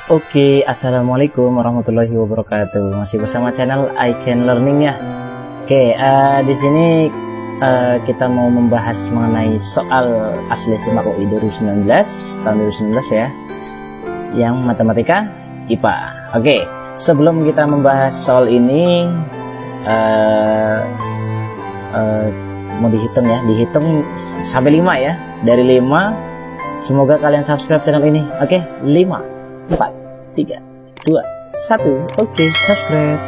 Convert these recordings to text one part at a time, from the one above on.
Oke, assalamualaikum warahmatullahi wabarakatuh. Masih bersama channel I Can Learning ya. Oke, di sini kita mau membahas mengenai soal asli SIMAK UI 2019 tahun 2019 ya, yang matematika IPA. Oke, sebelum kita membahas soal ini, mau dihitung ya, dihitung sampai 5 ya. Dari 5, semoga kalian subscribe channel ini. Oke, 5 4, 3, 2, 1. Oke, subscribe.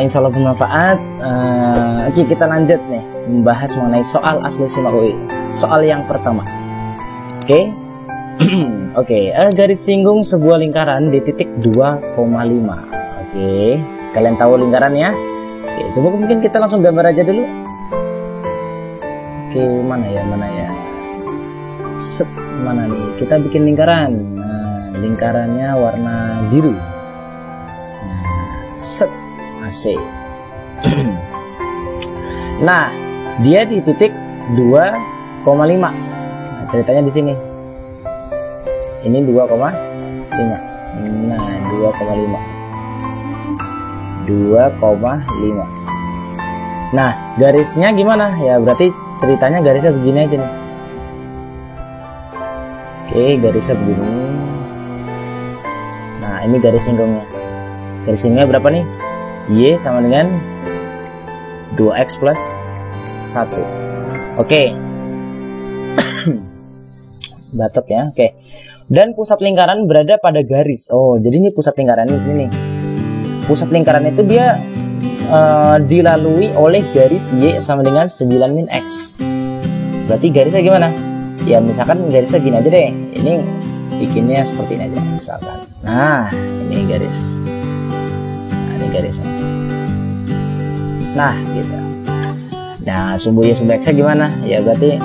Insya Allah bermanfaat. Oke, kita lanjut nih membahas mengenai soal asli SIMAK UI. Soal yang pertama. Oke. Oke, garis singgung sebuah lingkaran di titik 2,5. Oke, kalian tahu lingkaran ya? Oke, coba mungkin kita langsung gambar aja dulu. Oke, mana ya? Set, mana nih? Kita bikin lingkaran. Lingkarannya warna biru. Set, AC. Nah, dia di titik 2,5. Nah, ceritanya di sini. Ini 2,5. Nah, 2,5. 2,5. Nah, garisnya gimana? Ya, berarti ceritanya garisnya begini aja nih. Oke, garisnya begini. Nah, ini garis singgungnya. Garis singgungnya berapa nih? Y sama dengan 2x plus 1. Oke. Batok ya. Oke. Dan pusat lingkaran berada pada garis. Oh, jadi ini pusat lingkaran di sini. Pusat lingkaran itu dia dilalui oleh garis Y sama dengan 9 min X. Berarti garisnya gimana? Ya, misalkan garisnya gini aja deh. Ini bikinnya seperti ini aja misalkan. Nah, ini garis. Nah, ini garisnya. Nah, gitu. Nah, sumbu Y sumbu X nya gimana? Ya, berarti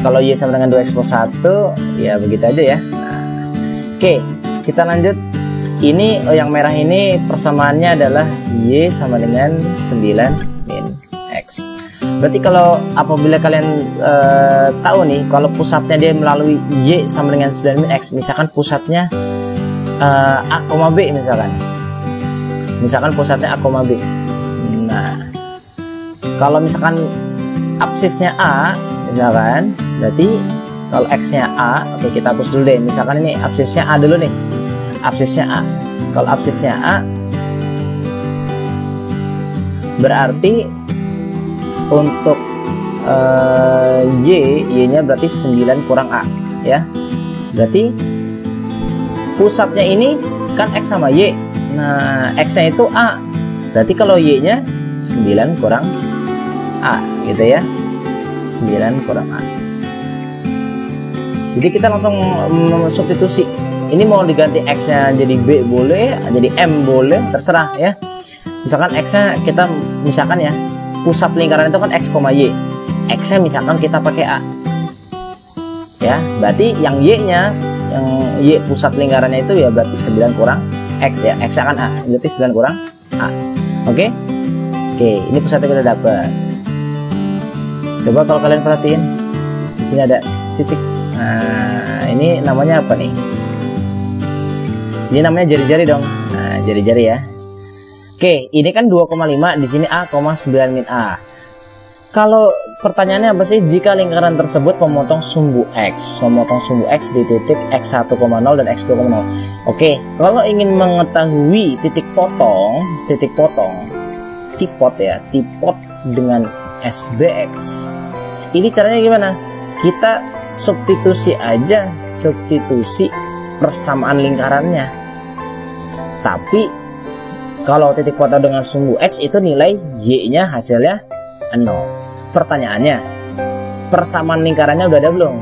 kalau Y sama dengan 2x plus 1, ya begitu aja ya. Nah, oke, kita lanjut. Ini yang merah ini persamaannya adalah Y sama dengan 9 min X. Berarti kalau apabila kalian tahu nih, kalau pusatnya dia melalui Y sama dengan 9 min X, misalkan pusatnya A, B misalkan. Misalkan pusatnya A, B. Nah, kalau misalkan absisnya A, misalkan, berarti kalau X-nya A, oke kita hapus dulu deh. Misalkan ini absisnya A dulu nih. Absisnya A. Kalau absisnya A, berarti untuk Y-nya berarti 9 kurang A ya. Berarti pusatnya ini kan X sama Y. Nah, X-nya itu A. Berarti kalau Y-nya 9 kurang A gitu ya. 9 kurang A. Jadi kita langsung substitusi. Ini mau diganti X-nya jadi B boleh, jadi M boleh, terserah ya. Misalkan X-nya kita misalkan ya, pusat lingkaran itu kan X, Y. X-nya misalkan kita pakai A. Ya, berarti yang Y-nya, yang Y pusat lingkarannya itu ya berarti 9 kurang X ya. X akan A, berarti 9 kurang A. Oke? Oke, ini pusatnya kita dapat. Coba kalau kalian perhatiin, di sini ada titik. Nah, ini namanya apa nih? Ini namanya jari-jari dong. Nah, jari-jari ya. Oke, ini kan 2,5, di sini A, 9 min A. Kalau pertanyaannya apa sih? Jika lingkaran tersebut memotong sumbu X di titik X1,0 dan X2,0. Oke, kalau ingin mengetahui titik potong, tipot ya, tipot dengan SBX. Ini caranya gimana? Kita substitusi aja, substitusi persamaan lingkarannya. Tapi kalau titik potong dengan sumbu X itu nilai Y-nya hasilnya 0. Pertanyaannya, persamaan lingkarannya udah ada belum?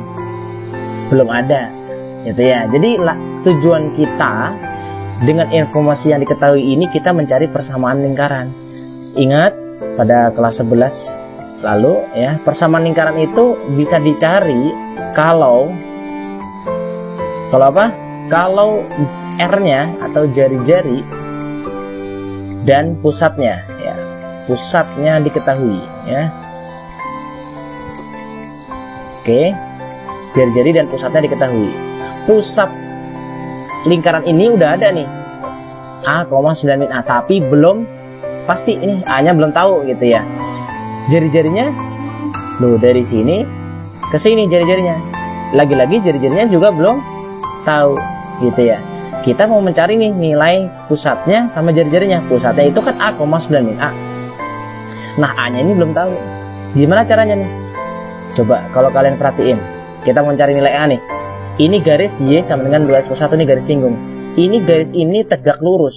Belum ada, gitu ya. Jadi tujuan kita dengan informasi yang diketahui ini, kita mencari persamaan lingkaran. Ingat pada kelas 11 lalu ya, persamaan lingkaran itu bisa dicari kalau apa? Kalau R-nya atau jari-jari dan pusatnya ya, pusatnya diketahui ya. Oke, jari-jari dan pusatnya diketahui. Pusat lingkaran ini udah ada nih A, 9 min A, tapi belum pasti ini A-nya belum tahu gitu ya. Jari-jarinya loh dari sini ke sini jari-jarinya. Lagi-lagi jari-jarinya juga belum tahu gitu ya. Kita mau mencari nih nilai pusatnya sama jari-jarinya. Pusatnya itu kan A, 9 min A. Nah, A-nya ini belum tahu. Gimana caranya nih? Coba kalau kalian perhatiin. Kita mau mencari nilai A nih. Ini garis Y sama dengan 2X plus 1, ini garis singgung. Ini garis ini tegak lurus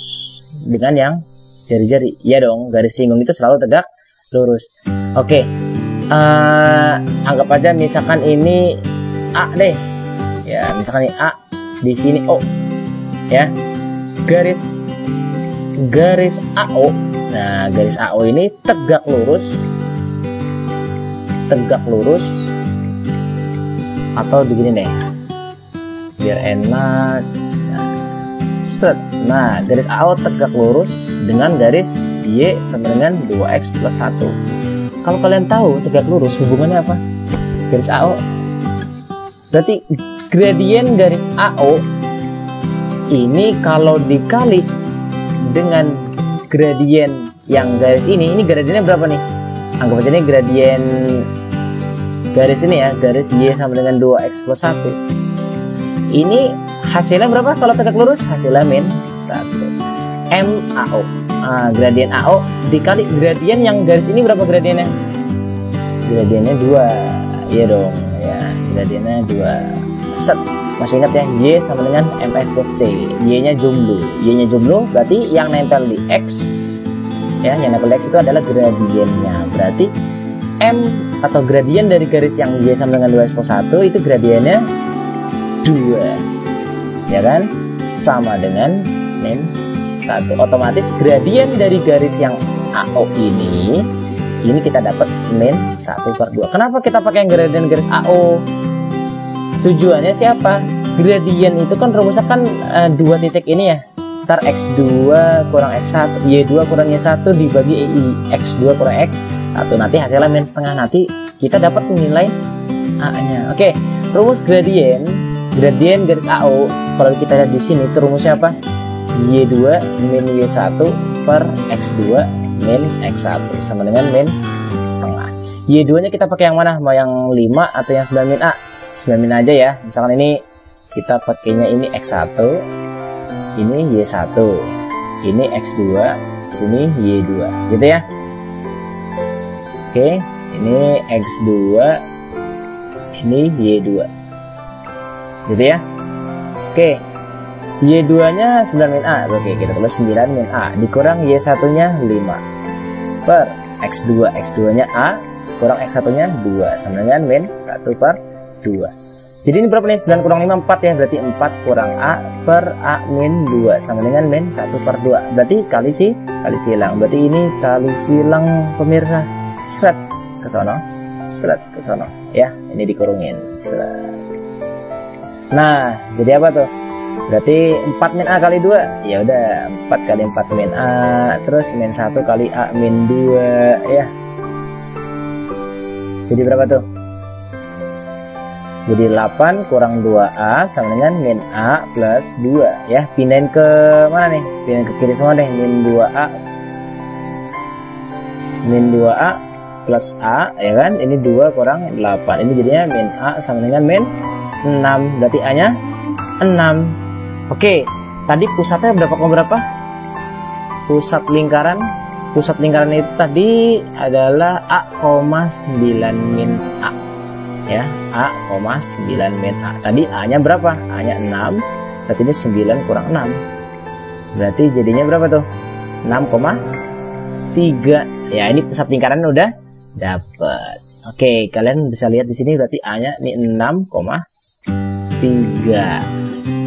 dengan yang jari-jari. Ya dong, garis singgung itu selalu tegak lurus. Oke. Anggap aja misalkan ini A deh. Ya, misalkan ini A, di sini O. Ya. Garis AO. Nah, garis AO ini tegak lurus. Atau begini deh. Biar enak. Nah, garis AO tegak lurus dengan garis Y sama dengan 2X plus 1. Kalau kalian tahu tegak lurus hubungannya apa? Garis AO. Berarti gradien garis AO ini kalau dikali dengan gradien yang garis ini gradiennya berapa nih? Anggap aja ini gradien garis ini ya, garis Y sama dengan 2X plus 1. Ini hasilnya berapa kalau tegak lurus? Hasilnya min 1. MAO. Gradien AO dikali gradien yang garis ini berapa gradiennya? Gradiennya 2. Iya dong, ya. Gradiennya 2. Set. Masih ingat ya, Y sama dengan MX plus C. Y-nya jomblo. Y-nya jomblo berarti yang nempel di X, ya, yang nempel di X itu adalah gradiennya. Berarti M atau gradien dari garis yang Y sama dengan 2X plus 1 itu gradiennya 2. Ya kan? Sama dengan min 1. Otomatis gradien dari garis yang AO ini kita dapat min 1/2. Kenapa kita pakai yang gradien garis AO? Tujuannya siapa? Gradien itu kan rumusnya kan 2 titik ini ya. Ntar X2 kurang X1, Y2 kurang Y1 dibagi X2 kurang X1. Nanti hasilnya min setengah. Nanti kita dapat nilai A-nya. Oke, rumus gradien garis AO kalau kita lihat di sini itu rumusnya apa? Y2 min Y1 per X2 min X1 sama dengan min setengah. Y2 nya kita pakai yang mana? Mau yang 5 atau yang 9 min A? 9 min aja ya. Misalkan ini kita pakainya ini X1, ini Y1, ini X2, sini Y2 gitu ya. Oke, ini X2, ini Y2 gitu ya. Oke, Y2 nya 9 min A. Oke, kita tulis 9 min A dikurang Y1 nya 5 per X2 nya A kurang X1 nya 2 sama dengan min 1/2. Jadi ini berapa nih? 9 kurang 5 4 ya. Berarti 4 kurang A per A min 2 sama dengan min 1/2. Berarti kali silang. Berarti ini kali silang pemirsa. Seret ke sono. Ya, ini dikurungin. Seret. Nah, jadi apa tuh? Berarti 4 min A kali 2. Ya udah, 4 kali 4 min A, terus min 1 kali A min 2 ya. Jadi berapa tuh? Jadi 8 kurang 2A sama dengan min A plus 2 ya. Pindahin ke mana nih? Pindahin ke kiri semua deh. Min 2A plus A ya kan. Ini 2 kurang 8. Ini jadinya min A sama dengan min 6. Berarti A nya 6. Oke, tadi pusatnya berapa? Pusat lingkaran itu tadi adalah A, 9 min A. Ya, A, 9 min A. Tadi A-nya berapa? A-nya 6. Berarti ini 9 kurang 6. Berarti jadinya berapa tuh? 6,3. Ya, ini pusat lingkaran udah dapat. Oke, kalian bisa lihat di sini berarti A-nya ini 6,3.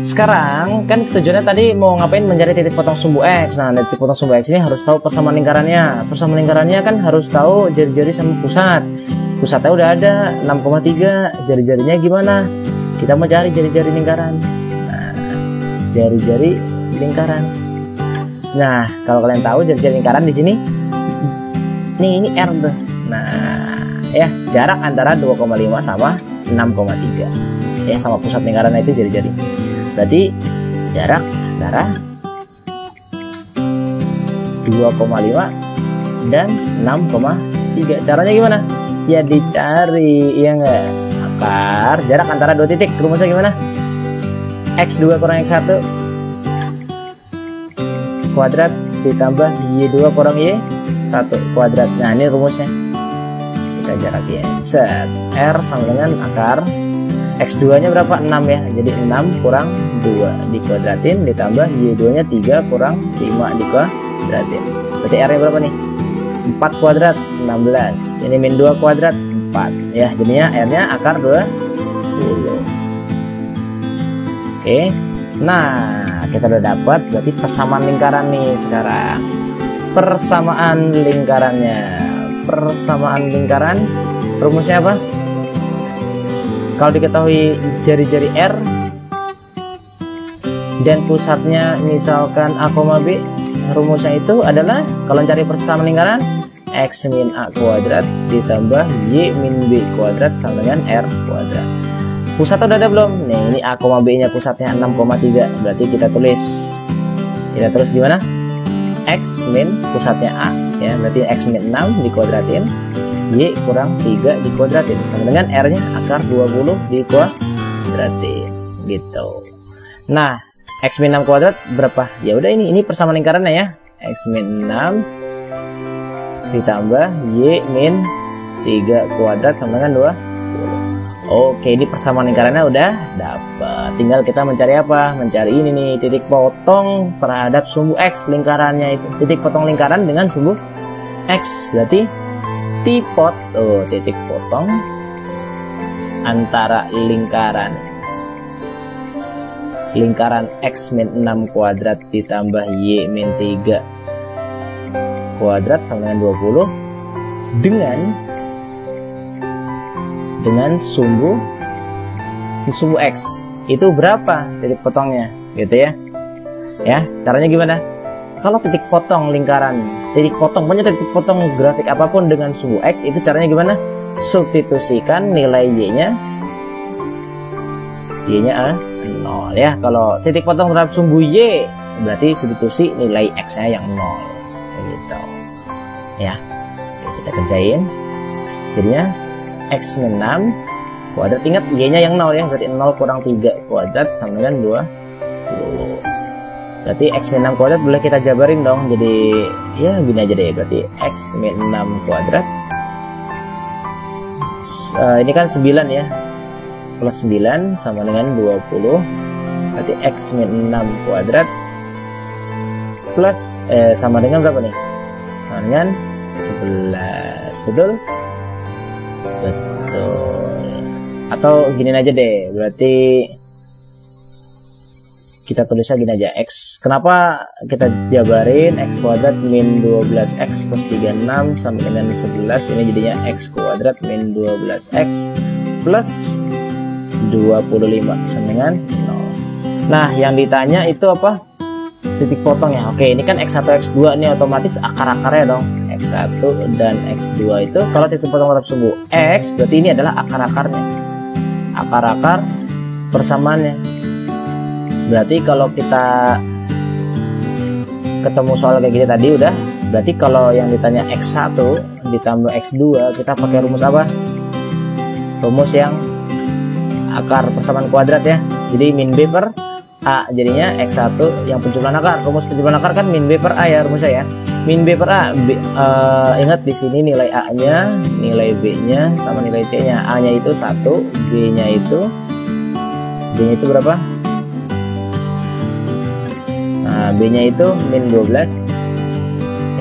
Sekarang kan tujuannya tadi mau ngapain? Mencari titik potong sumbu X. Nah, titik potong sumbu X ini harus tahu persamaan lingkarannya. Persamaan lingkarannya kan harus tahu jari-jari sama pusat. Pusatnya udah ada 6,3. Jari-jarinya gimana? Kita mau cari jari-jari lingkaran. Nah, jari-jari lingkaran. Nah, kalau kalian tahu jari-jari lingkaran di sini, nih ini R tuh. Nah, ya jarak antara 2,5 sama 6,3. Ya, sama pusat lingkaran itu jari-jari. Berarti jarak antara 2,5 dan 6,3. Caranya gimana? Ya dicari, ya enggak? Akar jarak antara dua titik, rumusnya gimana? X2 kurang X1 kuadrat ditambah Y2 kurang Y1 kuadrat. Nah ini rumusnya, kita jarakin. Set, R sama dengan akar X2 nya berapa? 6 ya, jadi 6 kurang 2 dikuadratin ditambah Y2 nya 3 kurang 5 dikuadratin. Berarti R nya berapa nih? 4 kuadrat 16, ini min 2 kuadrat 4 ya, jadinya R nya akar 20. Oke, nah kita udah dapat berarti persamaan lingkaran nih. Sekarang persamaan lingkaran rumusnya apa? Kalau diketahui jari-jari R dan pusatnya misalkan A, B, rumusnya itu adalah kalau cari persamaan lingkaran X min A kuadrat ditambah Y min B kuadrat sama dengan R kuadrat. Pusat udah ada belum? Nih ini A, B nya pusatnya 6,3, berarti kita tulis gimana? X min pusatnya A ya, berarti X min 6 dikuadratin, Y kurang 3 dikuadratin sama dengan R nya akar 20 dikuadratin gitu. Nah X min 6 kuadrat berapa? Ya udah ini persamaan lingkarannya ya, X min 6 ditambah Y min 3 kuadrat sama dengan 20. Oke, ini persamaan lingkarannya udah dapat. Tinggal kita mencari apa? Mencari ini nih, titik potong terhadap sumbu X lingkarannya itu. Titik potong lingkaran dengan sumbu X. Berarti titik potong antara lingkaran X min 6 kuadrat ditambah Y min 3 kuadrat sama dengan 20 dengan sumbu X itu berapa titik potongnya gitu ya. Ya, caranya gimana? Kalau titik potong lingkaran, titik potong grafik apapun dengan sumbu X itu caranya gimana? Substitusikan nilai Y-nya A 0 ya. Kalau titik potong terhadap sumbu Y berarti substitusi nilai X-nya yang 0 gitu. Ya. Kita kerjain. Jadinya X min 6 kuadrat, ingat Y-nya yang 0 ya, berarti 0 kurang 3 kuadrat sama dengan 20. Berarti X min 6 kuadrat boleh kita jabarin dong, jadi ya gini aja deh, berarti X min 6 kuadrat ini kan 9 ya, plus 9 sama dengan 20, berarti X min 6 kuadrat plus sama dengan berapa nih? Sama dengan 11, betul? Atau gini aja deh, berarti kita tulisnya gini aja, X, kenapa kita jabarin X kuadrat min 12X plus 36 sama dengan 11, ini jadinya X kuadrat min 12X plus 25 sama dengan 0. Nah yang ditanya itu apa? Titik potong ya. Oke, ini kan X1 X2 ini otomatis akar-akarnya dong, X1 dan X2 itu kalau titik potong terhadap sumbu X berarti ini adalah akar-akarnya, akar-akar persamaannya. Berarti kalau kita ketemu soal kayak gini tadi udah, berarti kalau yang ditanya X1 ditambah X2 kita pakai rumus apa? Rumus yang akar persamaan kuadrat ya, jadi min B per A, jadinya X1 yang penjumlahan akar. Rumus penjumlahan akar kan min B per A ya rumusnya ya. Min B per A, ingat di sini nilai A-nya, nilai B-nya sama nilai C-nya. A-nya itu 1, B-nya itu berapa? Nah, B-nya itu min 12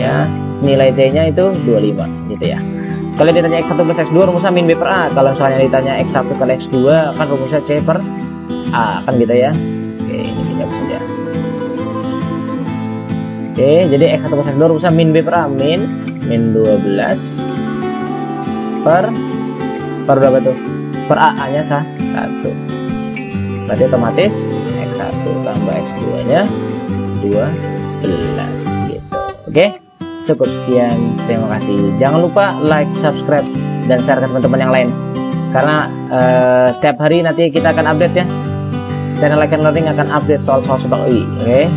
ya. Nilai C-nya itu 25 gitu ya. Kalau ditanya X1 plus X2 rumusnya min B per A. Kalau misalnya ditanya X1 kali X2 kan rumusnya C per A kan gitu ya. Oke, ini kita bisa lihat. Oke, jadi X1 plus X2 rumusnya min B per A, min 12 per berapa tuh? Per A nya 1. Berarti otomatis X1 tambah X2 nya 12 gitu. Oke, cukup sekian, terima kasih. Jangan lupa like, subscribe, dan share ke teman-teman yang lain, karena setiap hari nanti kita akan update ya Channel Like and Learning akan update soal-soal sebak UI. Oke.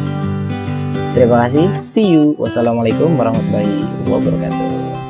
Terima kasih. See you. Wassalamualaikum warahmatullahi wabarakatuh.